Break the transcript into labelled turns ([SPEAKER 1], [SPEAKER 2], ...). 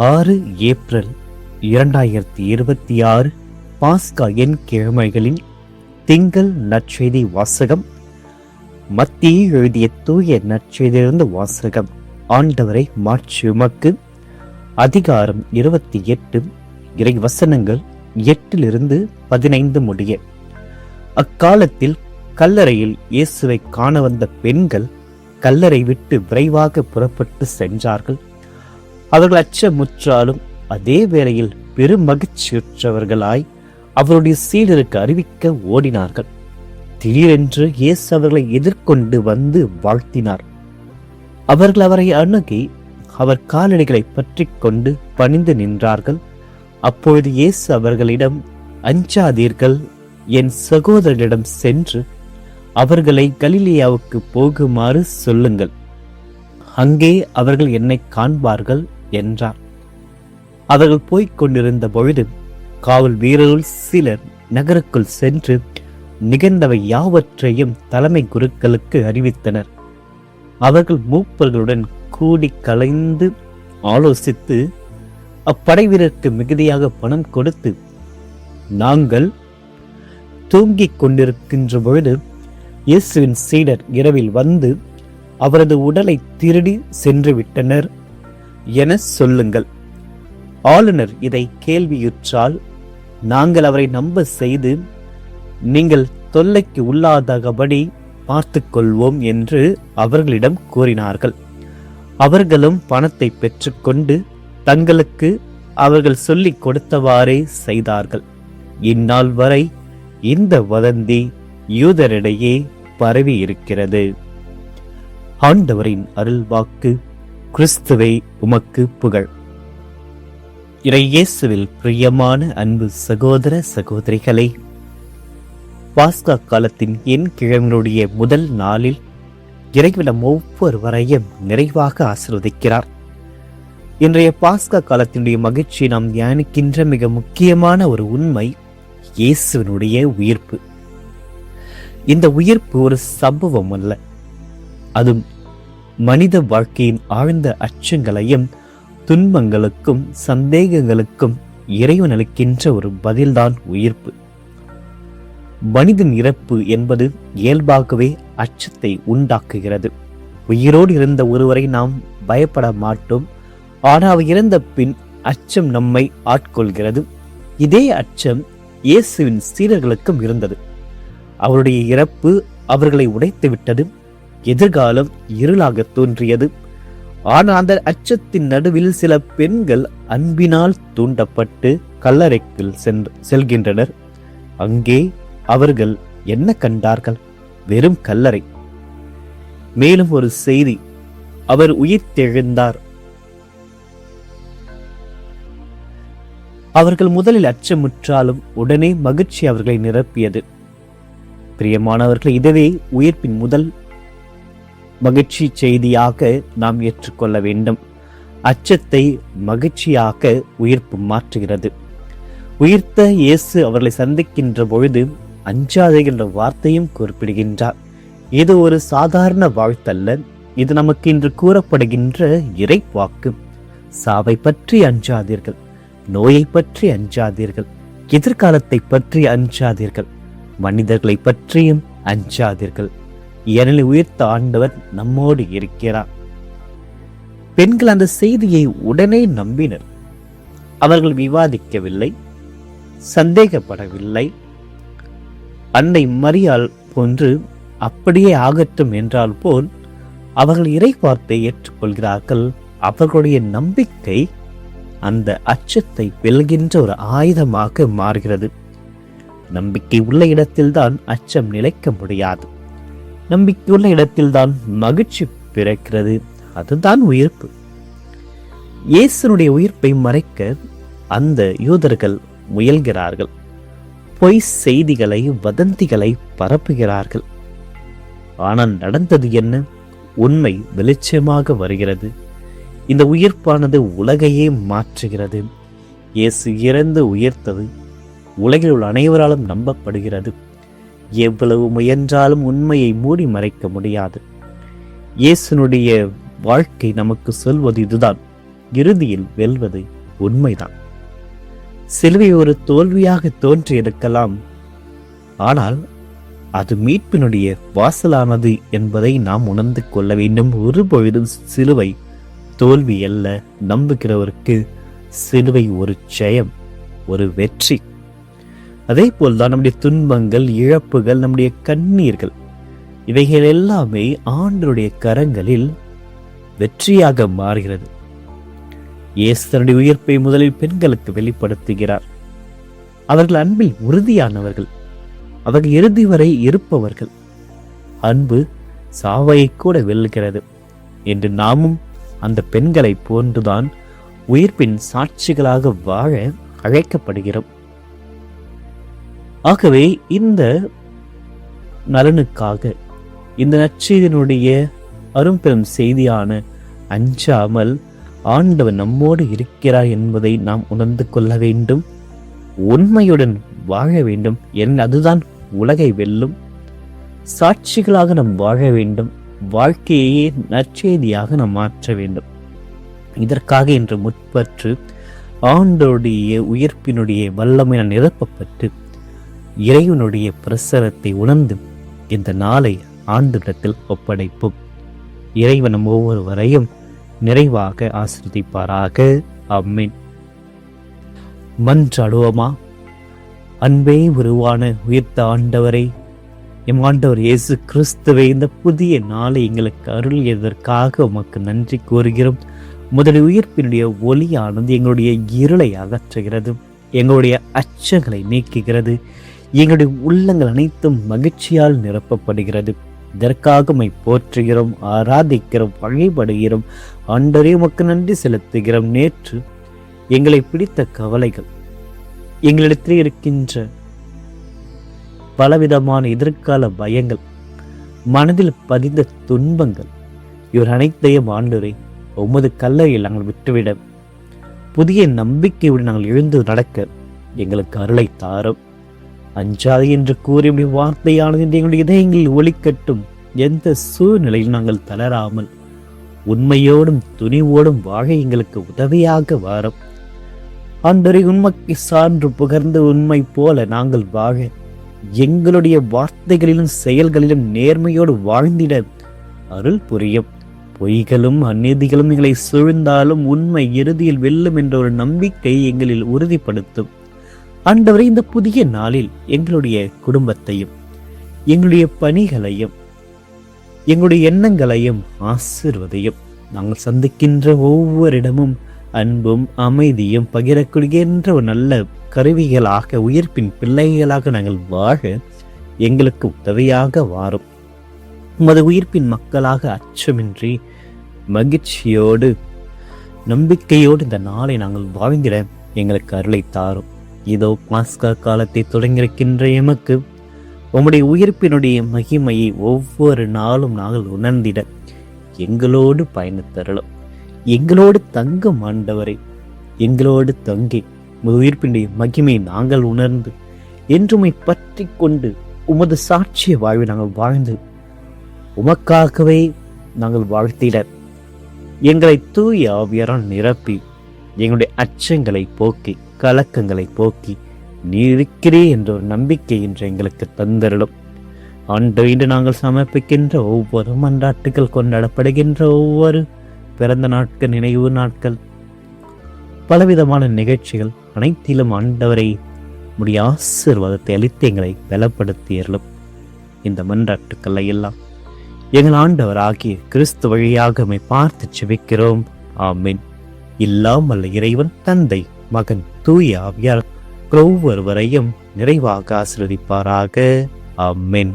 [SPEAKER 1] 6 April 2026 பாஸ்கா என் கிழமைகளின் திங்கள் நற்செய்தி வாசகம். மத்திய எழுதிய தூய நற்செய்தியிலிருந்து வாசகம். ஆண்டவரை மாட்சி உமக்கு. அதிகாரம் 28, இறை வசனங்கள் 8-15 முடிய. அக்காலத்தில் கல்லறையில் இயேசுவை காண வந்த பெண்கள் கல்லறை விட்டு விரைவாக புறப்பட்டு சென்றார்கள். அவர்கள் அச்சமுற்றாலும் அதே வேளையில் பெரும் மகிழ்ச்சியுற்றவர்களாய் அவருடைய சீடருக்கு அறிவிக்க ஓடினார்கள். திடீரென்று இயேசு அவர்களை எதிர்கொண்டு வந்து வாழ்த்தினார். அவர்கள் அவரை அணுகி அவர் காலடிகளை பற்றி கொண்டு பணிந்து நின்றார்கள். அப்பொழுது இயேசு அவர்களிடம், அஞ்சாதீர்கள், என் சகோதரரிடம் சென்று அவர்களை கலிலேயாவுக்கு போகுமாறு சொல்லுங்கள், அங்கே அவர்கள் என்னை காண்பார்கள் என்றார். அவர்கள் போய்க் கொண்டிருந்த பொழுது காவல் வீரர்கள் சிலர் நகருக்குள் சென்று நிகழ்ந்தவை யாவற்றையும் தலைமை குருக்களுக்கு அறிவித்தனர். அவர்கள் மூப்பர்களுடன் கூடி கலைந்து ஆலோசித்து அப்படை வீரருக்கு மிகுதியாக பணம் கொடுத்து, நாங்கள் தூங்கிக் கொண்டிருக்கின்ற பொழுது இயேசுவின் சீடர் இரவில் வந்து அவரது உடலை திருடி சென்று விட்டனர் என சொல்லுங்கள். ஆளுநர் இதை கேள்வியுற்றால் நாங்கள் அவரை நம்ப செய்து நீங்கள் தொல்லைக்கு உள்ளாதபடி பார்த்து கொள்வோம் என்று அவர்களிடம் கூறினார்கள். அவர்களும் பணத்தை பெற்றுக்கொண்டு தங்களுக்கு அவர்கள் சொல்லிக் கொடுத்தவாறே செய்தார்கள். இந்நாள் வரை இந்த வதந்தி யூதரிடையே பரவி இருக்கிறது. ஆண்டவரின் அருள்வாக்கு. கிறிஸ்துவே உமக்கு புகழ். இறையேசுவில் பிரியமான அன்பு சகோதர சகோதரிகளே, பாஸ்கா காலத்தின் என் கிழமையுடைய முதல் நாளில் இறைவனம் ஒவ்வொருவரையும் நிறைவாக ஆசீர்வதிக்கிறார். இன்றைய பாஸ்கா காலத்தினுடைய மகிழ்ச்சியை நாம் தியானிக்கின்ற மிக முக்கியமான ஒரு உண்மை இயேசுவினுடைய உயிர்ப்பு. இந்த உயிர்ப்பு ஒரு சம்பவம் அல்ல, அது மனித வாழ்க்கையின் ஆழ்ந்த அச்சங்களையும் துன்பங்களுக்கும் சந்தேகங்களுக்கும் இறைவன் அளிக்கின்ற ஒரு பதில்தான் உயிர்ப்பு. மனிதன் இறப்பு என்பது இயல்பாகவே அச்சத்தை உண்டாக்குகிறது. உயிரோடு இருந்த ஒருவரை நாம் பயப்பட மாட்டோம், ஆனால் அவர் இறந்த பின் அச்சம் நம்மை ஆட்கொள்கிறது. இதே அச்சம் இயேசுவின் சீடர்களுக்கும் இருந்தது. அவருடைய இறப்பு அவர்களை உடைத்து விட்டது. எதிர்காலம் இருளாக தோன்றியது. ஆனால் அந்த அச்சத்தின் நடுவில் சில பெண்கள் அன்பினால் தூண்டப்பட்டு கல்லறைக்குள் செல்கின்றனர். அங்கே அவர்கள் என்ன கண்டார்கள்? வெறும் கல்லறை. மேலும் ஒரு செய்தி, அவர் உயிர்த்தெழுந்தார். அவர்கள் முதலில் அச்சமுற்றாலும் உடனே மகிழ்ச்சி அவர்களை நிரப்பியது. பிரியமானவர்கள், இதுவே உயிர்ப்பின் முதல் மகிழ்ச்சி செய்தியாக நாம் ஏற்றுக்கொள்ள வேண்டும். அச்சத்தை மகிழ்ச்சியாக உயிர்ப்பு மாற்றுகிறது. உயிர்த்த இயேசு அவர்களை சந்திக்கின்ற பொழுது அஞ்சாதீர்கள் என்ற வார்த்தையும் குறிப்பிடுகின்றார். இது ஒரு சாதாரண வாழ்த்தல்ல, இது நமக்கு இன்று கூறப்படுகின்ற இறை வாக்கு. சாவை பற்றி அஞ்சாதீர்கள், நோயை பற்றி அஞ்சாதீர்கள், எதிர்காலத்தை பற்றி அஞ்சாதீர்கள், மனிதர்களை பற்றியும் அஞ்சாதீர்கள், ஏனெனில் உயிர்த்த ஆண்டவர் நம்மோடு இருக்கிறார். பெண்கள் அந்த செய்தியை உடனே நம்பினர். அவர்கள் விவாதிக்கவில்லை, சந்தேகப்படவில்லை. அன்னை மரியாள் போன்று அப்படியே ஆகட்டும் என்றால் போல் அவர்கள் இறை வார்த்தை ஏற்றுக்கொள்கிறார்கள். அவர்களுடைய நம்பிக்கை அந்த அச்சத்தை வெல்கின்ற ஒரு ஆயுதமாக மாறுகிறது. நம்பிக்கை உள்ள இடத்தில்தான் அச்சம் நிலைக்க முடியாது. நம்பிக்கை உள்ள இடத்தில்தான் மகிழ்ச்சி பிறக்கிறது. அதுதான் உயிர்ப்பு. இயேசுனுடைய உயிர்ப்பை மறைக்க அந்த யூதர்கள் முயல்கிறார்கள். பொய் செய்திகளை, வதந்திகளை பரப்புகிறார்கள். ஆனால் நடந்தது என்ன? உண்மை வெளிச்சமாக வருகிறது. இந்த உயிர்ப்பானது உலகையே மாற்றுகிறது. இயேசு இறந்து உயிர்த்தது உலகில் உள்ள அனைவராலும் நம்பப்படுகிறது. எவ்வளவு முயன்றாலும் உண்மையை மூடி மறைக்க முடியாது. இயேசுனுடைய வாழ்க்கை நமக்கு சொல்வது இதுதான். இறுதியில் வெல்வது உண்மைதான். சிலுவை ஒரு தோல்வியாக தோன்றியிருக்கலாம், ஆனால் அது மீட்பினுடைய வாசலானது என்பதை நாம் உணர்ந்து கொள்ள வேண்டும். ஒருபொழுதும் சிலுவை தோல்வி அல்ல. நம்புகிறவருக்கு சிலுவை ஒரு ஜெயம், ஒரு வெற்றி. அதே போல்தான் நம்முடைய துன்பங்கள், இழப்புகள், நம்முடைய கண்ணீர்கள், இவைகள் எல்லாமே ஆண்டவருடைய கரங்களில் வெற்றியாக மாறுகிறது. இயேசு தன்னுடைய உயிர்ப்பை முதலில் பெண்களுக்கு வெளிப்படுத்துகிறார். அவர்கள் அன்பில் உறுதியானவர்கள், அவர்கள் இறுதி வரை இருப்பவர்கள். அன்பு சாவையை கூட வெல்கிறது என்று நாமும் அந்த பெண்களை போன்றுதான் உயிர்ப்பின் சாட்சிகளாக வாழ அழைக்கப்படுகிறோம். ஆகவே இந்த நலனுக்காக, இந்த நற்செய்தியினுடைய அரும்பெரும் செய்தியான அஞ்சாமல் ஆண்டவர் நம்மோடு இருக்கிறார் என்பதை நாம் உணர்ந்து கொள்ள வேண்டும். உண்மையுடன் வாழ வேண்டும். அதுதான் உலகை வெல்லும். சாட்சிகளாக நாம் வாழ வேண்டும். வாழ்க்கையே நற்செய்தியாக நாம் மாற்ற வேண்டும். இதற்காக இன்று முற்பற்று ஆண்டவருடைய உயிர்ப்பினுடைய வல்லமை நிரப்பப்பட்டு இறைவனுடைய பிரசரத்தை உணர்ந்து இந்த நாளை ஆண்டவரிடத்தில் ஒப்படைப்போம். இறைவன் நம் ஒவ்வொருவரையும் நிறைவாக ஆசீர்வதிப்பாராக. ஆமென். மன்றாடுவோமா. அன்பே உருவான உயிர்த்த ஆண்டவரை, எம் ஆண்டவர் இயேசு கிறிஸ்துவை இந்த புதிய நாளை எங்களுக்கு அருளியதற்காக உமக்கு நன்றி கூறுகிறோம். முதலில் உயிர்ப்பினுடைய ஒளியானது எங்களுடைய இருளை அகற்றுகிறது, எங்களுடைய அச்சங்களை நீக்குகிறது, எங்களுடைய உள்ளங்கள் அனைத்தும் மகிழ்ச்சியால் நிரப்பப்படுகிறது. இதற்காக உம்மை போற்றுகிறோம், ஆராதிக்கிறோம், வழிபடுகிறோம். ஆண்டவரே உமக்கு நன்றி செலுத்துகிறோம். நேற்று எங்களை பிடித்த கவலைகள், எங்களிடத்தில் இருக்கின்ற பலவிதமான எதிர்கால பயங்கள், மனதில் பதிந்த துன்பங்கள், இவர் அனைத்தையும் ஆண்டவரே உமது கல்லறையில் நாங்கள் விட்டுவிட புதிய நம்பிக்கையுடன் நாங்கள் எழுந்து நடக்க எங்களுக்கு அருளை தாரும். அஞ்சாது என்று கூறிய வார்த்தையானது எங்களுடைய இதயங்களில் ஒலிக்கட்டும். எந்த சூழ்நிலையில் நாங்கள் தளராமல் உண்மையோடும் துணிவோடும் வாழ எங்களுக்கு உதவியாக வாரும். ஆண்டவரே, உண்மைக்கு சான்று புகர்ந்து உண்மை போல நாங்கள் வாழ, எங்களுடைய வார்த்தைகளிலும் செயல்களிலும் நேர்மையோடு வாழ்ந்திட அருள் புரியும். பொய்களும் அநீதிகளும் எங்களை சூழ்ந்தாலும் உண்மை இறுதியில் வெல்லும் என்ற ஒரு நம்பிக்கை எங்களில் உறுதிப்படுத்தும். ஆண்டவரே, இந்த புதிய நாளில் எங்களுடைய குடும்பத்தையும், எங்களுடைய பணிகளையும், எங்களுடைய எண்ணங்களையும் ஆசீர்வதையும். நாங்கள் சந்திக்கின்ற ஒவ்வொரு இடமும் அன்பும் அமைதியும் பகிரக்கூடிய ஒரு நல்ல கருவிகளாக, உயிர்ப்பின் பிள்ளைகளாக நாங்கள் வாழ எங்களுக்கு உதவியாக வாரும். உமது உயிர்ப்பின் மக்களாக அச்சமின்றி மகிழ்ச்சியோடு நம்பிக்கையோடு இந்த நாளை நாங்கள் வாழ்ந்திட எங்களுக்கு அருளை தாரும். இதோ பாஸ்கா காலத்தை தொடங்கியிருக்கின்ற எமக்கு உம்முடைய உயிர்ப்பினுடைய மகிமையை ஒவ்வொரு நாளும் நாங்கள் உணர்ந்திட எங்களோடு பயணித்தருளும். எங்களோடு தங்கும் ஆண்டவரை, எங்களோடு தங்கி உமது உயிர்ப்பினுடைய மகிமையை நாங்கள் உணர்ந்து என்றுமை பற்றி கொண்டு உமது சாட்சிய வாழ்வை நாங்கள் வாழ்ந்து உமக்காகவே நாங்கள் வாழ்த்திட எங்களை தூய ஆவியாரால் நிரப்பி எங்களுடைய அச்சங்களை போக்கி, கலக்கங்களை போக்கி, நீ இருக்கிறே என்ற ஒரு நம்பிக்கை என்று எங்களுக்கு தந்தருளும். ஆண்டு இன்று நாங்கள் சமர்ப்பிக்கின்ற ஒவ்வொரு மன்றாட்டுகள், கொண்டாடப்படுகின்ற ஒவ்வொரு பிறந்த நாட்கள், நினைவு நாட்கள், பலவிதமான நிகழ்ச்சிகள் அனைத்திலும் ஆண்டவரை உம்முடைய ஆசீர்வாதத்தை அளித்து எங்களை பலப்படுத்தியருளும். இந்த மன்றாட்டுக்களை எல்லாம் எங்கள் ஆண்டவர் ஆகிய கிறிஸ்து வழியாக பார்த்து செபிக்கிறோம். ஆமென். இல்லாமல் இறைவன் தந்தை, மகன், தூய ஆவியார் ஒவ்வொருவரையும் நிறைவாக ஆசீர்வதிப்பாராக. ஆமென்.